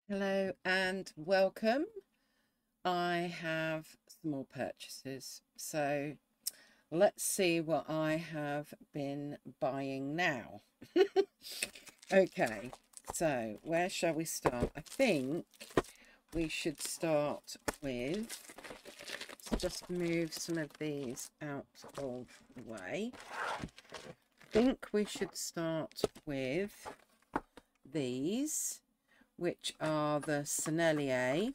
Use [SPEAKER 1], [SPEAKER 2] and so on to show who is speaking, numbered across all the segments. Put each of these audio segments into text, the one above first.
[SPEAKER 1] Hello and welcome. I have some more purchases. So let's see what I have been buying now. Okay, so where shall we start? I think we should start with, let's just move some of these out of the way. I think we should start with these, which are the Sennelier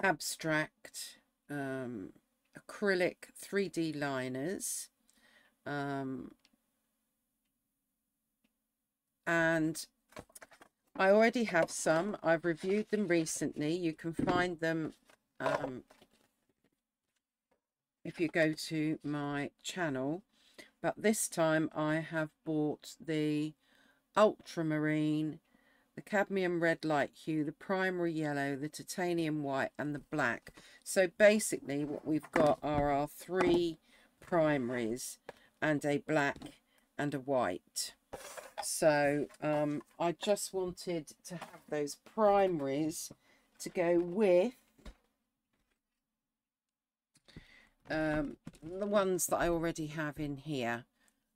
[SPEAKER 1] abstract acrylic 3D liners, and I already have some. I've reviewed them recently. You can find them if you go to my channel, but this time I have bought the ultramarine, the cadmium red light hue, the primary yellow, the titanium white, and the black. So basically what we've got are our three primaries and a black and a white. So I just wanted to have those primaries to go with the ones that I already have in here.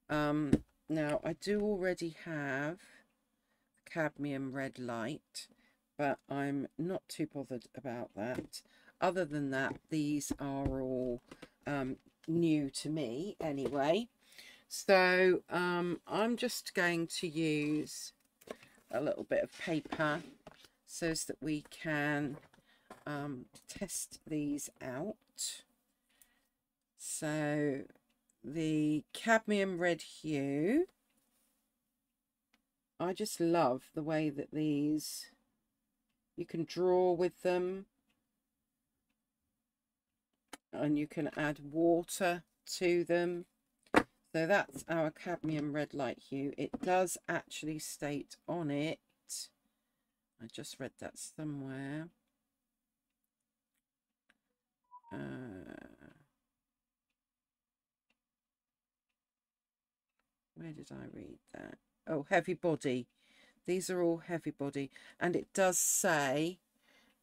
[SPEAKER 1] Now I do already have cadmium red light, but I'm not too bothered about that. Other than that, these are all new to me anyway. So I'm just going to use a little bit of paper so that we can test these out. So the cadmium red hue, I just love the way that these, you can draw with them and you can add water to them. So that's our cadmium red light hue. It does actually state on it, I just read that somewhere. Where did I read that? Oh, heavy body. These are all heavy body. And it does say,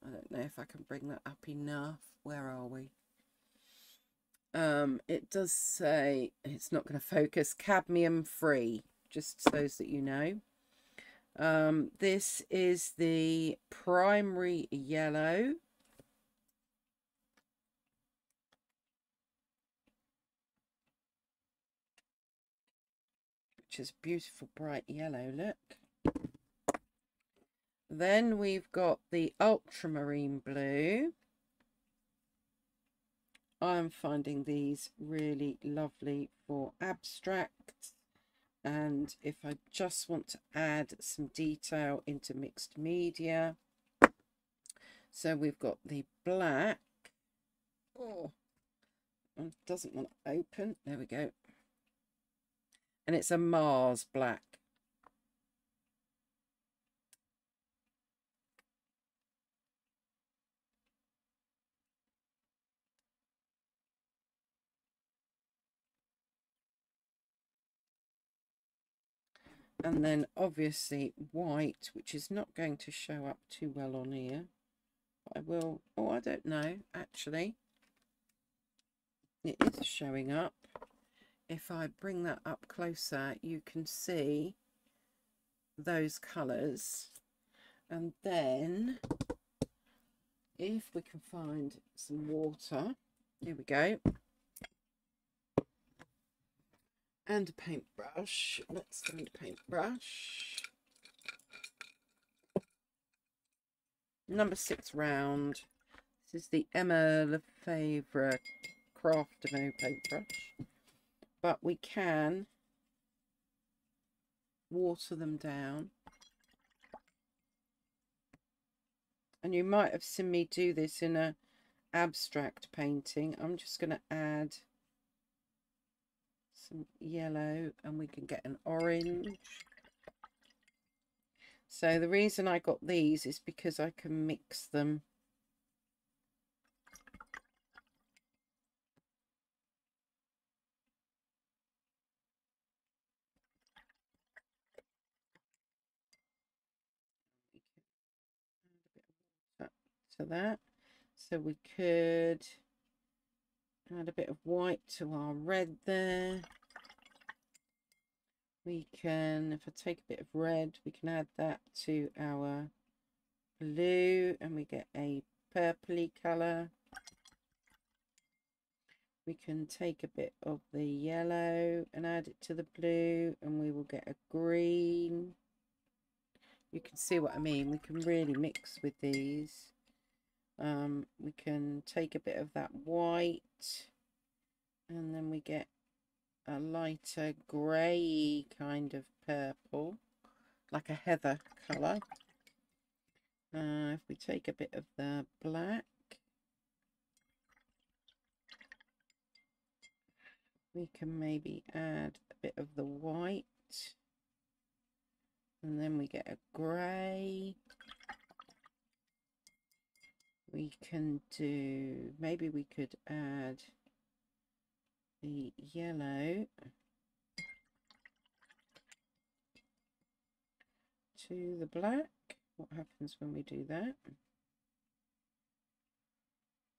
[SPEAKER 1] I don't know if I can bring that up enough. Where are we? It does say, it's not going to focus, cadmium free, just so that you know. This is the primary yellow. Which is beautiful bright yellow, look. Then we've got the ultramarine blue. I'm finding these really lovely for abstract, and if I just want to add some detail into mixed media. So we've got the black. Oh, it doesn't want to open. There we go. And it's a Mars black. And then obviously white, which is not going to show up too well on here. I will, oh, I don't know, actually. It is showing up. If I bring that up closer, you can see those colours. And then, if we can find some water, here we go. And a paintbrush. Let's find a paintbrush. Number 6 round. This is the Emma Lefebvre Craft Demo paintbrush. But we can water them down. And you might have seen me do this in a abstract painting. I'm just going to add some yellow and we can get an orange. So the reason I got these is because I can mix them. We to that. So we could add a bit of white to our red there. We can, if I take a bit of red, we can add that to our blue and we get a purpley colour. We can take a bit of the yellow and add it to the blue and we will get a green. You can see what I mean. We can really mix with these. We can take a bit of that white and then we get a lighter grey kind of purple, like a heather colour. If we take a bit of the black, we can maybe add a bit of the white and then we get a grey. We can do, maybe we could add the yellow to the black. What happens when we do that?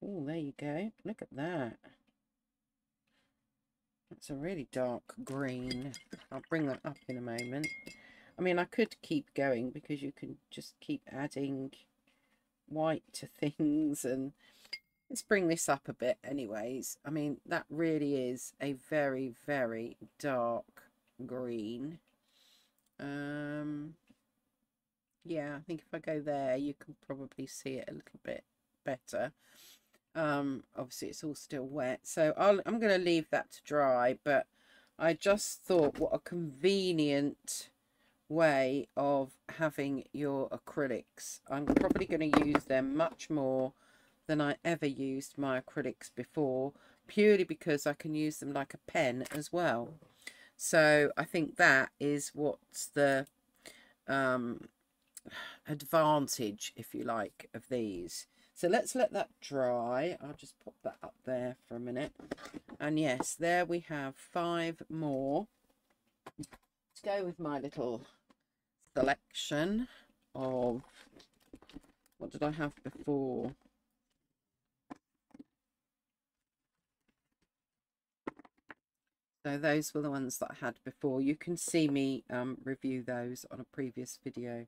[SPEAKER 1] Oh, there you go. Look at that. That's a really dark green. I'll bring that up in a moment. I mean, I could keep going because you can just keep adding white to things, and let's bring this up a bit anyways. I mean, that really is a very, very dark green. Yeah, I think if I go there, you can probably see it a little bit better. Obviously it's all still wet, so I'm going to leave that to dry, but I just thought what a convenient way of having your acrylics. I'm probably going to use them much more than I ever used my acrylics before, purely because I can use them like a pen as well. So I think that is what's the advantage, if you like, of these. So let's let that dry. I'll just pop that up there for a minute. And yes, there we have 5 more to go with my little selection of, what did I have before? So those were the ones that I had before. You can see me review those on a previous video.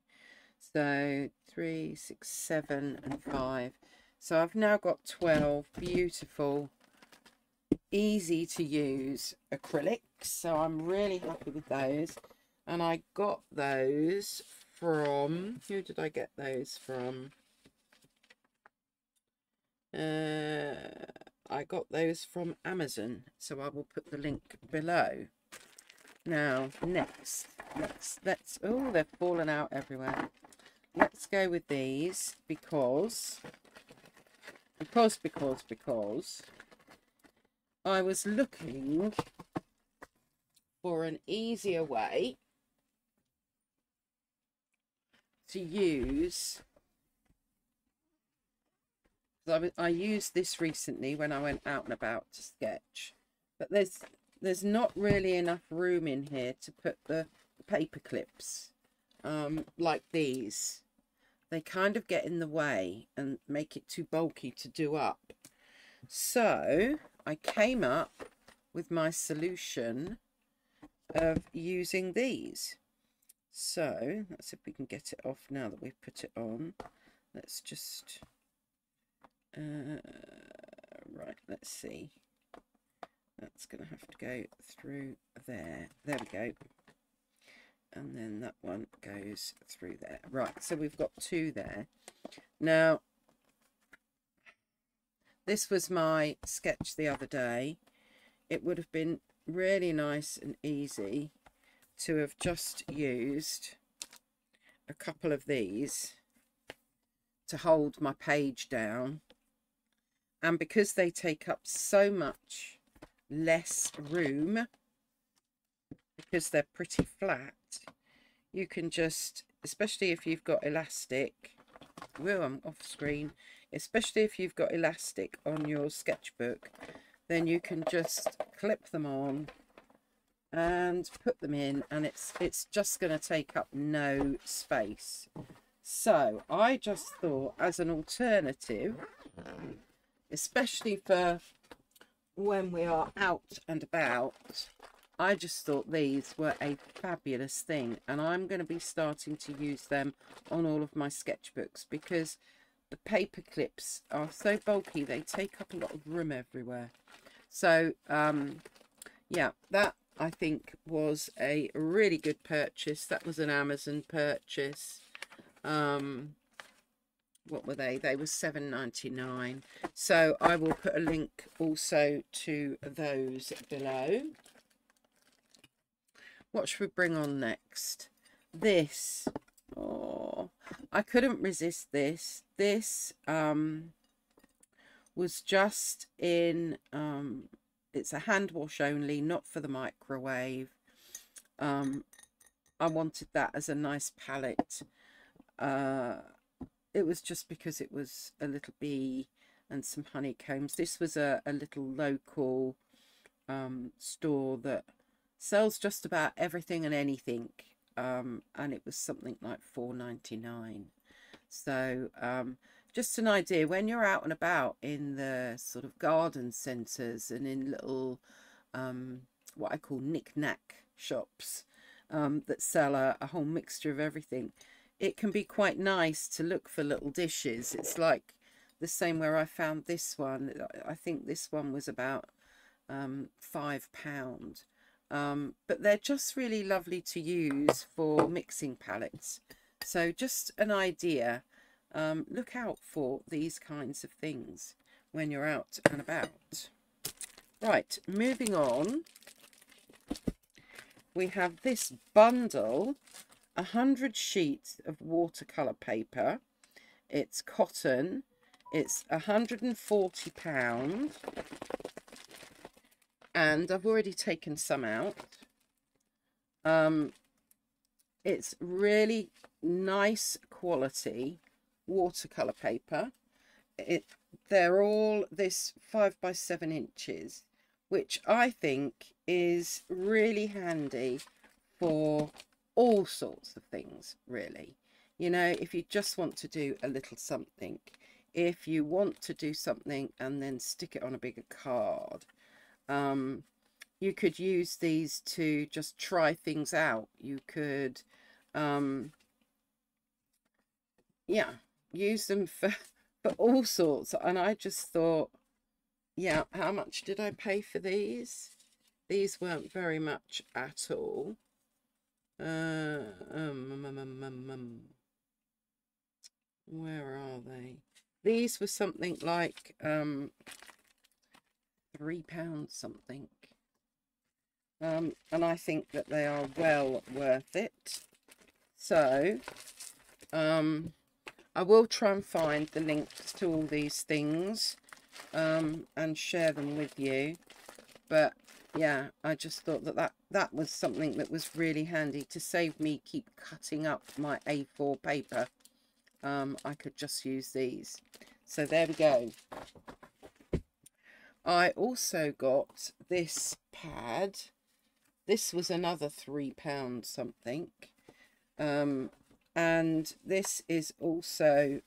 [SPEAKER 1] So 3, 6, 7 and 5. So I've now got 12 beautiful, easy to use acrylics. So I'm really happy with those. And I got those from, who did I get those from? I got those from Amazon, so I will put the link below. Now next, let's oh, they've fallen out everywhere. Let's go with these because I was looking for an easier way to use. I used this recently when I went out and about to sketch, but there's not really enough room in here to put the paper clips like these. They kind of get in the way and make it too bulky to do up. So I came up with my solution of using these. So let's see if we can get it off now that we've put it on. Let's just right, let's see. That's going to have to go through there. There we go. And then that one goes through there. Right, so we've got 2 there. Now, this was my sketch the other day. It would have been really nice and easy to have just used a couple of these to hold my page down. And because they take up so much less room, because they're pretty flat, you can just, especially if you've got elastic, whoa, I'm off screen, especially if you've got elastic on your sketchbook, then you can just clip them on and put them in, and it's just going to take up no space. So I just thought, as an alternative, especially for when we are out and about, I just thought these were a fabulous thing, and I'm going to be starting to use them on all of my sketchbooks, because the paper clips are so bulky, they take up a lot of room everywhere. So yeah, that I think was a really good purchase. That was an Amazon purchase. What were they? They were $7.99. So I will put a link also to those below. What should we bring on next? This. Oh, I couldn't resist this. This was just in, it's a hand wash only, not for the microwave. I wanted that as a nice palette. It was just because it was a little bee and some honeycombs. This was a little local store that sells just about everything and anything, and it was something like $4.99. So just an idea, when you're out and about in the sort of garden centres and in little what I call knick-knack shops that sell a whole mixture of everything, it can be quite nice to look for little dishes. It's like the same where I found this one. I think this one was about £5. But they're just really lovely to use for mixing palettes. So just an idea. Look out for these kinds of things when you're out and about. Right, moving on. We have this bundle, 100 sheets of watercolour paper. It's cotton. It's £140. And I've already taken some out. It's really nice quality watercolor paper. They're all this 5 by 7 inches, which I think is really handy for all sorts of things, really. You know, if you just want to do a little something, if you want to do something and then stick it on a bigger card, you could use these to just try things out. You could yeah, use them for all sorts. And I just thought, yeah, how much did I pay for these? These weren't very much at all. Where are they? These were something like £3 something. And I think that they are well worth it. So I will try and find the links to all these things and share them with you. But yeah, I just thought that was something that was really handy to save me keep cutting up my A4 paper. I could just use these. So there we go. I also got this pad. This was another £3 something. And this is also,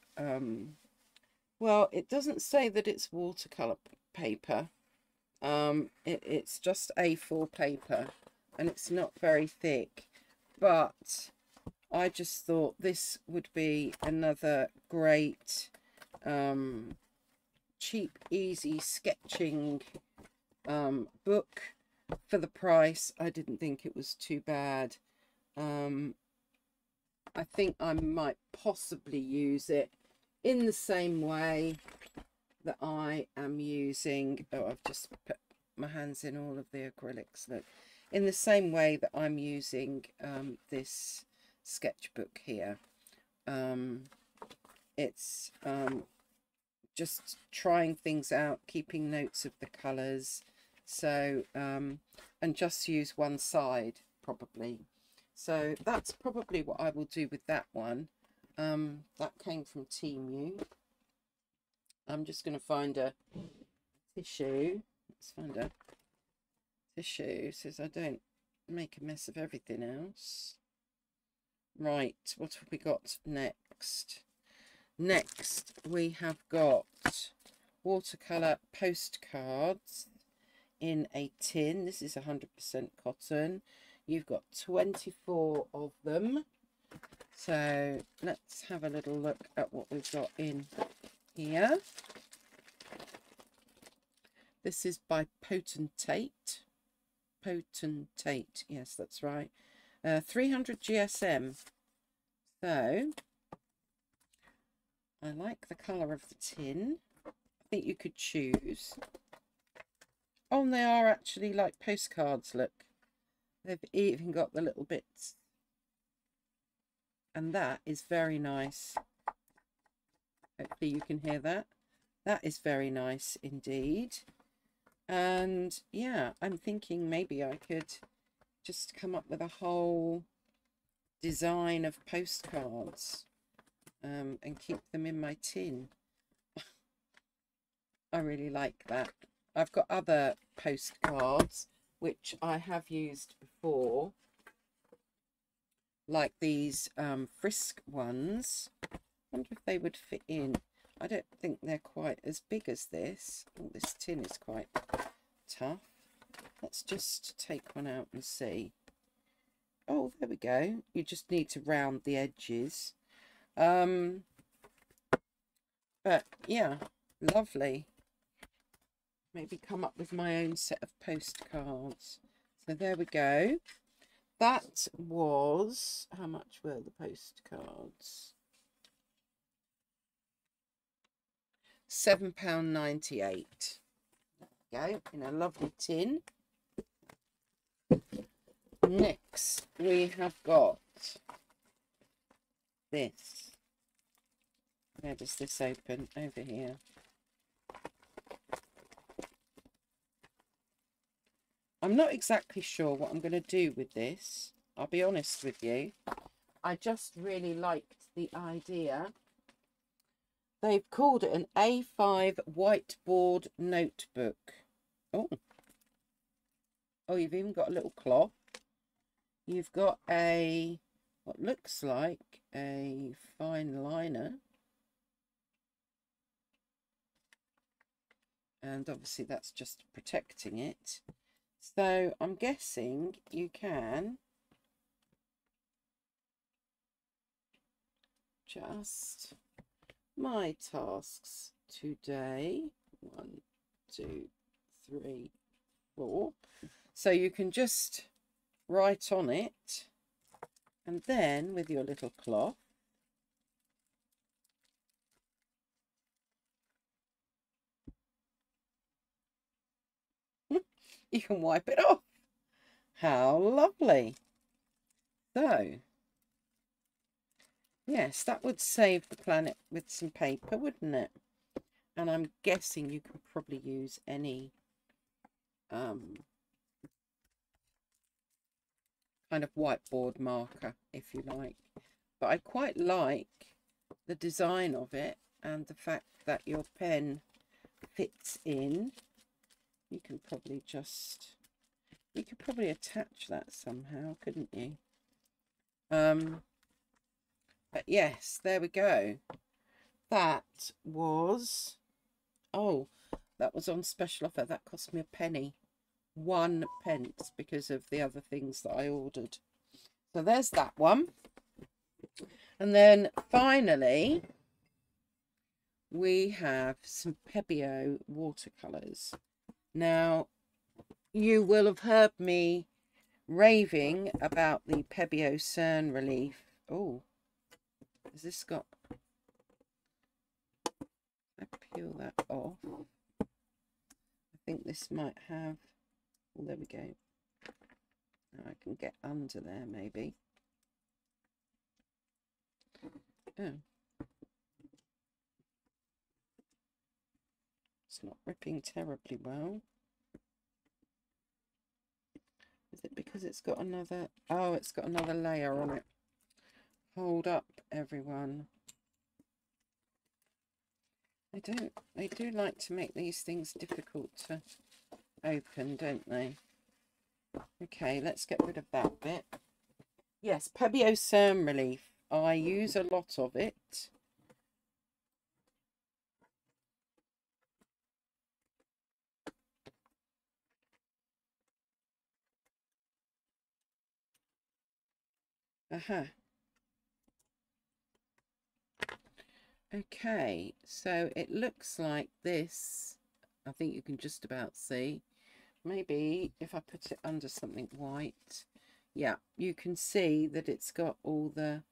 [SPEAKER 1] well, it doesn't say that it's watercolor paper. It's just A4 paper, and it's not very thick, but I just thought this would be another great cheap, easy sketching book. For the price, I didn't think it was too bad. I think I might possibly use it in the same way that I am using, oh, I've just put my hands in all of the acrylics, look, in the same way that I'm using this sketchbook here. It's just trying things out, keeping notes of the colours, so and just use one side probably. So that's probably what I will do with that one. That came from Temu. I'm just going to find a tissue. Let's find a tissue so I don't make a mess of everything else. Right, what have we got next? Next, we have got watercolour postcards in a tin. This is 100% cotton. You've got 24 of them. So let's have a little look at what we've got in here. This is by Potentate. Potentate, yes, that's right. 300 GSM. So I like the colour of the tin. I think you could choose. Oh, and they are actually like postcards, look. They've even got the little bits. And that is very nice. Hopefully you can hear that. That is very nice indeed. And yeah, I'm thinking maybe I could just come up with a whole design of postcards and keep them in my tin. I really like that. I've got other postcards which I have used before, like these Frisk ones. I wonder if they would fit in. I don't think they're quite as big as this. Oh, this tin is quite tough. Let's just take one out and see. Oh, there we go. You just need to round the edges. But yeah, lovely. Maybe come up with my own set of postcards. So there we go. That was, how much were the postcards? £7.98. There we go, in a lovely tin. Next, we have got this. Where does this open? Over here. I'm not exactly sure what I'm going to do with this. I'll be honest with you. I just really liked the idea. They've called it an A5 whiteboard notebook. Oh. Oh, you've even got a little cloth. You've got a, what looks like a fine liner. And obviously that's just protecting it. So I'm guessing you can just, my tasks today, 1, 2, 3, 4. So you can just write on it, and then with your little cloth, you can wipe it off. How lovely. So, yes, that would save the planet with some paper, wouldn't it? And I'm guessing you can probably use any kind of whiteboard marker, if you like. But I quite like the design of it and the fact that your pen fits in. You can probably just, you could probably attach that somehow, couldn't you? But yes, there we go. That was, oh, that was on special offer. That cost me a penny. 1 pence because of the other things that I ordered. So there's that one. And then finally, we have some Pebeo watercolours. Now, you will have heard me raving about the Pebeo Cern Relief. Oh, has this got... I peel that off. I think this might have... Oh, there we go. Now I can get under there, maybe. Oh. It's not ripping terribly well. Is it because it's got another... Oh, it's got another layer on it. Hold up, everyone. They do like to make these things difficult to open, don't they? Okay, let's get rid of that bit. Yes, Pebeo Cern Relief. I use a lot of it. Aha. Okay, so it looks like this. I think you can just about see. Maybe if I put it under something white. Yeah, you can see that it's got all the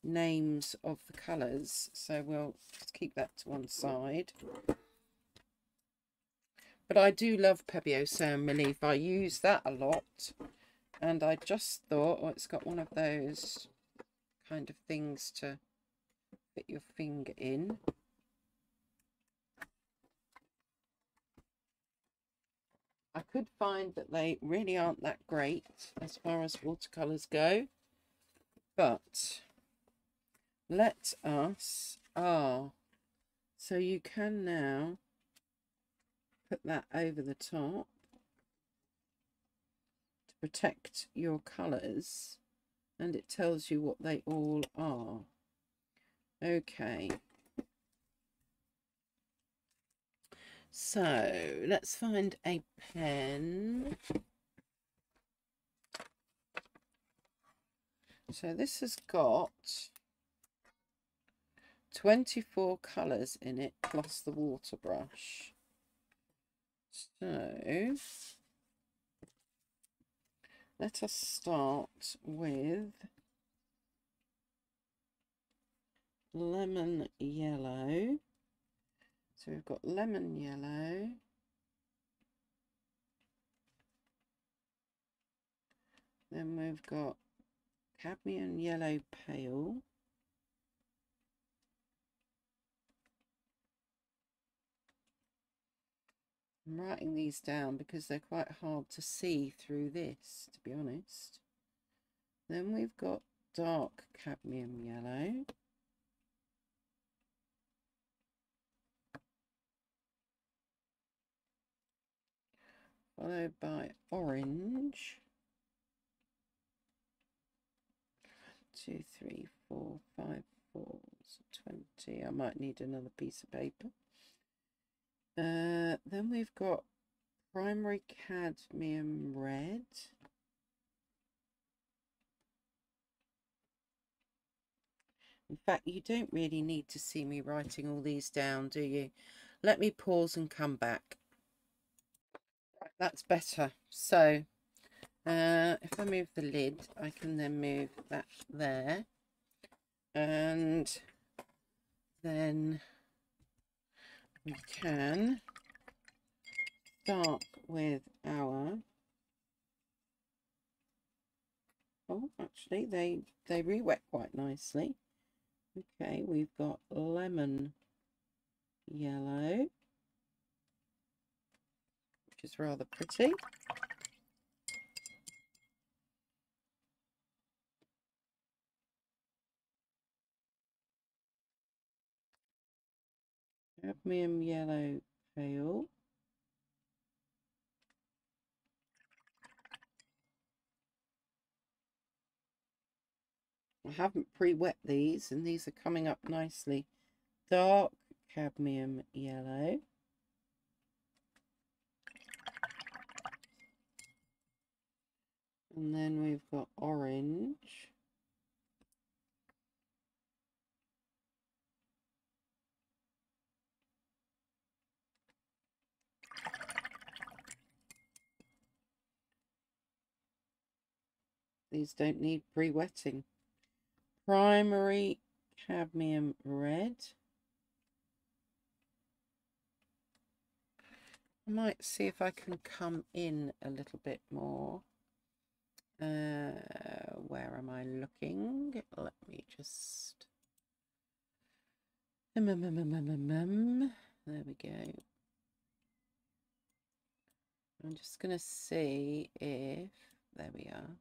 [SPEAKER 1] names of the colours. So we'll just keep that to one side. But I do love Pebeo Sound Relief. I use that a lot. And I just thought, oh, it's got one of those kind of things to fit your finger in. I could find that they really aren't that great as far as watercolours go. But let us, so you can now put that over the top to protect your colours, and it tells you what they all are. Okay. So let's find a pen. So this has got 24 colours in it plus the water brush. So let us start with lemon yellow. So we've got lemon yellow. Then we've got cadmium yellow pale. I'm writing these down because they're quite hard to see through this, to be honest. Then we've got dark cadmium yellow. Followed by orange. 2, 3, 4, 5, 4, 20. I might need another piece of paper. Then we've got primary cadmium red. In fact, you don't really need to see me writing all these down, do you? Let me pause and come back. Right, that's better. So, if I move the lid, I can then move that there. And then we can start with our... Oh, actually, they re-wet quite nicely. Okay, we've got lemon yellow, which is rather pretty. Cadmium yellow pale. I haven't pre-wet these, and these are coming up nicely. Dark cadmium yellow. And then we've got orange. These don't need pre-wetting. Primary cadmium red. I might see if I can come in a little bit more. Where am I looking? Let me just... There we go. I'm just going to see if... There we are.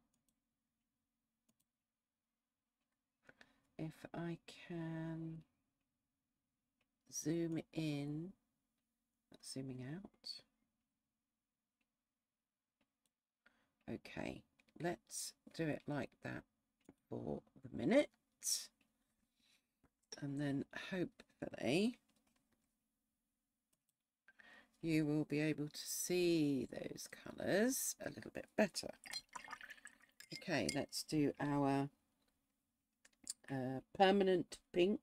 [SPEAKER 1] If I can zoom in, that's zooming out. Okay, let's do it like that for the minute. And then hopefully you will be able to see those colours a little bit better. Okay, let's do our permanent pink.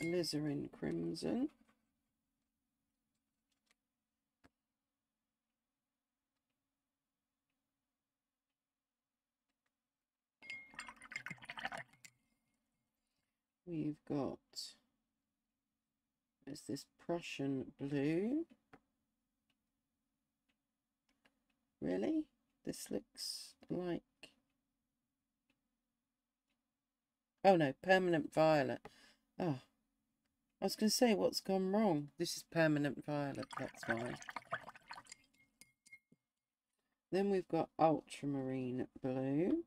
[SPEAKER 1] Alizarin crimson. We've got, is this Prussian blue? Really? This looks like, oh no, permanent violet. Oh, I was going to say, what's gone wrong? This is permanent violet, that's why. Then we've got ultramarine blue.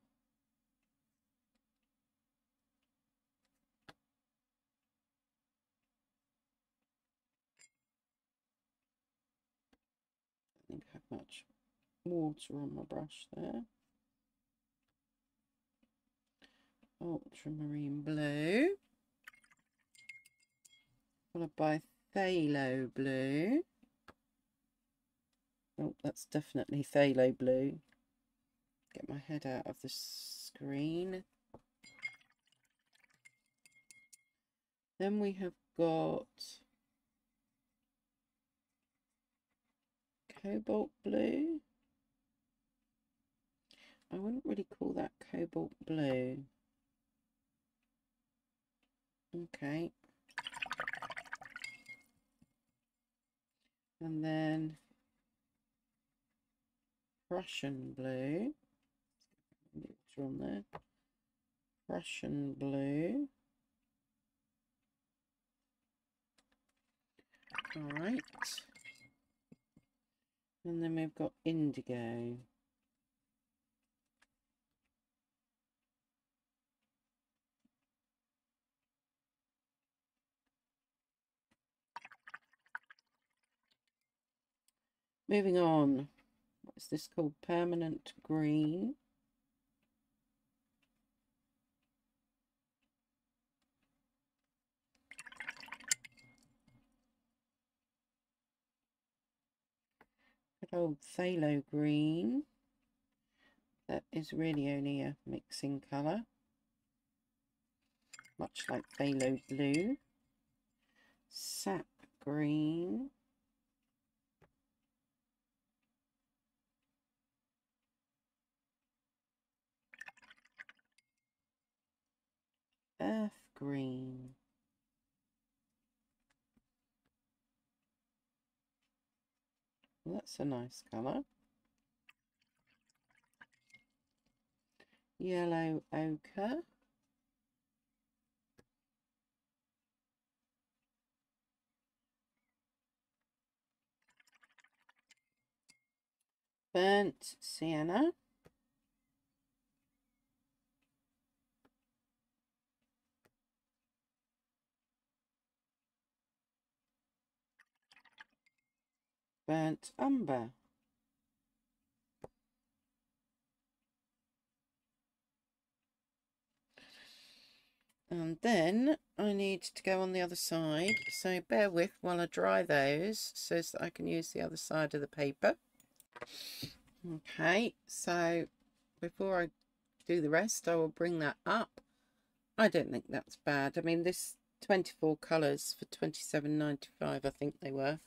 [SPEAKER 1] I don't have much water on my brush there. Ultramarine blue. Followed by phthalo blue. Oh, that's definitely phthalo blue. Get my head out of the screen. Then we have got cobalt blue. I wouldn't really call that cobalt blue. Okay. And then Prussian blue. Water on there. Prussian blue. All right. And then we've got indigo. Moving on. What's this called? Permanent green. Good old phthalo green. That is really only a mixing colour. Much like phthalo blue. Sap green. Earth green. Well, that's a nice colour. Yellow ochre. Burnt sienna. Burnt umber. And then I need to go on the other side, so bear with while I dry those so that I can use the other side of the paper. Okay, so before I do the rest, I will bring that up. I don't think that's bad. I mean, this 24 colours for £27.95, I think they were.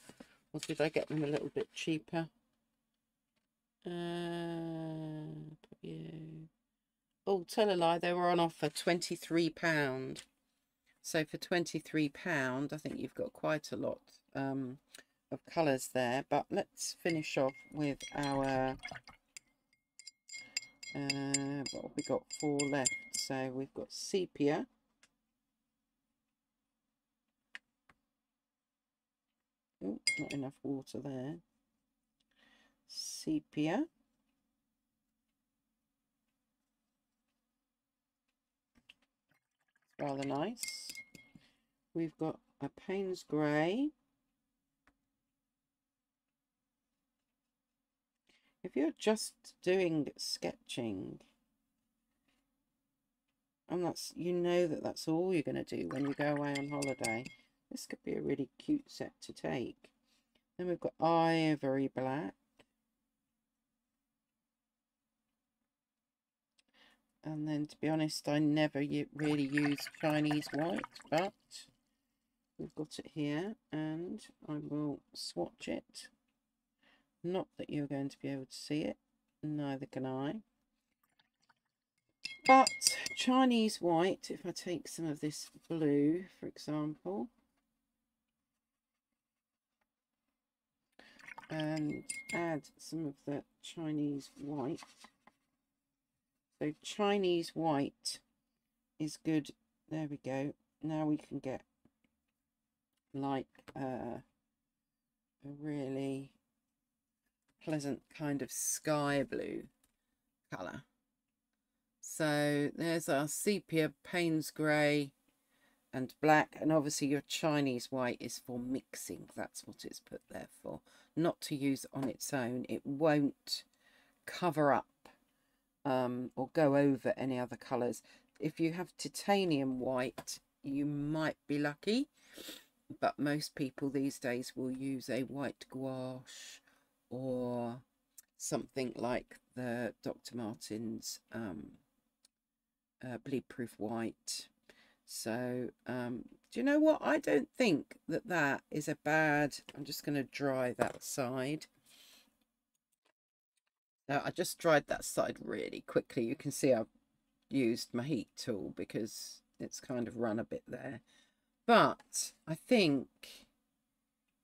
[SPEAKER 1] Or did I get them a little bit cheaper? Pebeo. Oh, tell a lie, they were on offer, £23. So for £23, I think you've got quite a lot of colours there. But let's finish off with our, what have we got? 4 left. So we've got sepia. Oh, not enough water there. Sepia. Rather nice. We've got a Payne's Grey. If you're just doing sketching, and that's, you know, that's all you're going to do when you go away on holiday, This could be a really cute set to take. Then we've got ivory black. And then, to be honest, I never really use Chinese white, but we've got it here, and I will swatch it. Not that you're going to be able to see it, neither can I. But Chinese white, if I take some of this blue, for example, and add some of the Chinese white. So Chinese white is good. There we go. Now we can get like a really pleasant kind of sky blue colour. So there's our sepia, Payne's grey and black, and obviously your Chinese white is for mixing. That's what it's put there for, not to use on its own. It won't cover up or go over any other colours. If you have titanium white, you might be lucky, but most people these days will use a white gouache or something like the Dr. Martens bleed proof white. So do you know what, I don't think that that is a bad, I'm just going to dry that side. Now I just dried that side really quickly. You can see I've used my heat tool because it's kind of run a bit there, but I think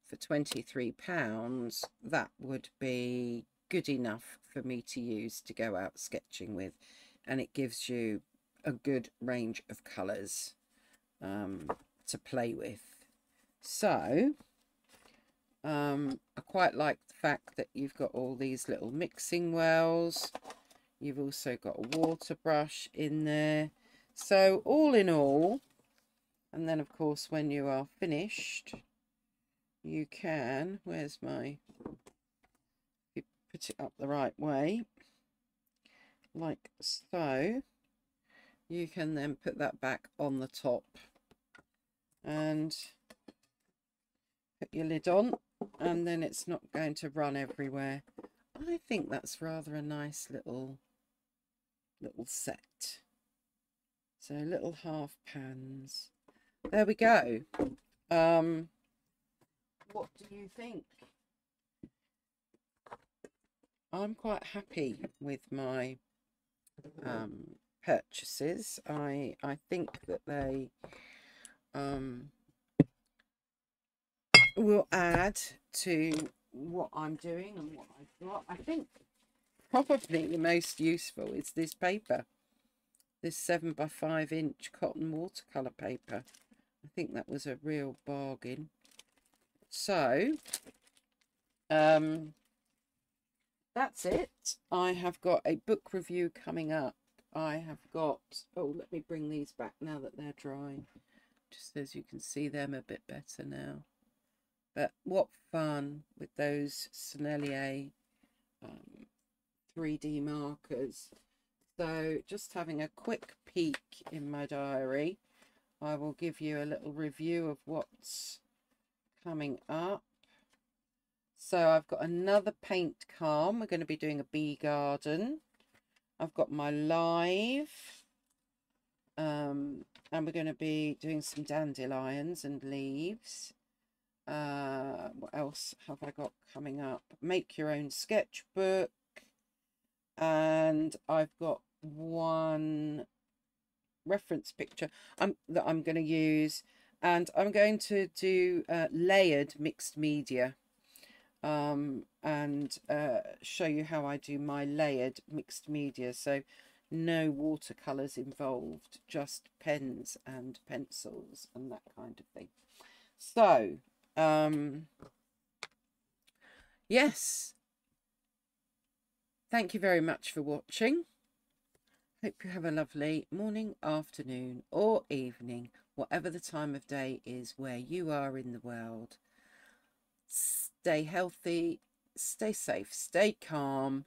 [SPEAKER 1] for £23 that would be good enough for me to use to go out sketching with, and it gives you a good range of colours to play with. So I quite like the fact that you've got all these little mixing wells. You've also got a water brush in there. So all in all, and then of course when you are finished, you can, where's my, you put it up the right way, like so, you can then put that back on the top and put your lid on, and then it's not going to run everywhere. I think that's rather a nice little set. So little half pans. There we go. What do you think? I'm quite happy with my purchases. I think that they will add to what I'm doing and what I've got. I think probably the most useful is this paper, this 7x5 inch cotton watercolour paper. I think that was a real bargain. So that's it. I have got a book review coming up. I have got, oh, let me bring these back now that they're dry, just so as you can see them a bit better now. But what fun with those Sennelier 3D markers. So just having a quick peek in my diary, I will give you a little review of what's coming up. So I've got another paint calm. We're going to be doing a bee garden. I've got my live, and we're going to be doing some dandelions and leaves. What else have I got coming up? Make your own sketchbook, and I've got one reference picture that I'm going to use, and I'm going to do layered mixed media, and show you how I do my layered mixed media. So no watercolors involved, just pens and pencils and that kind of thing. So yes, thank you very much for watching. Hope you have a lovely morning, afternoon or evening, whatever the time of day is where you are in the world. Stay healthy, stay safe, stay calm,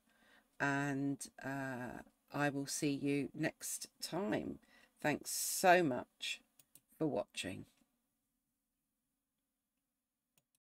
[SPEAKER 1] and I will see you next time. Thanks so much for watching.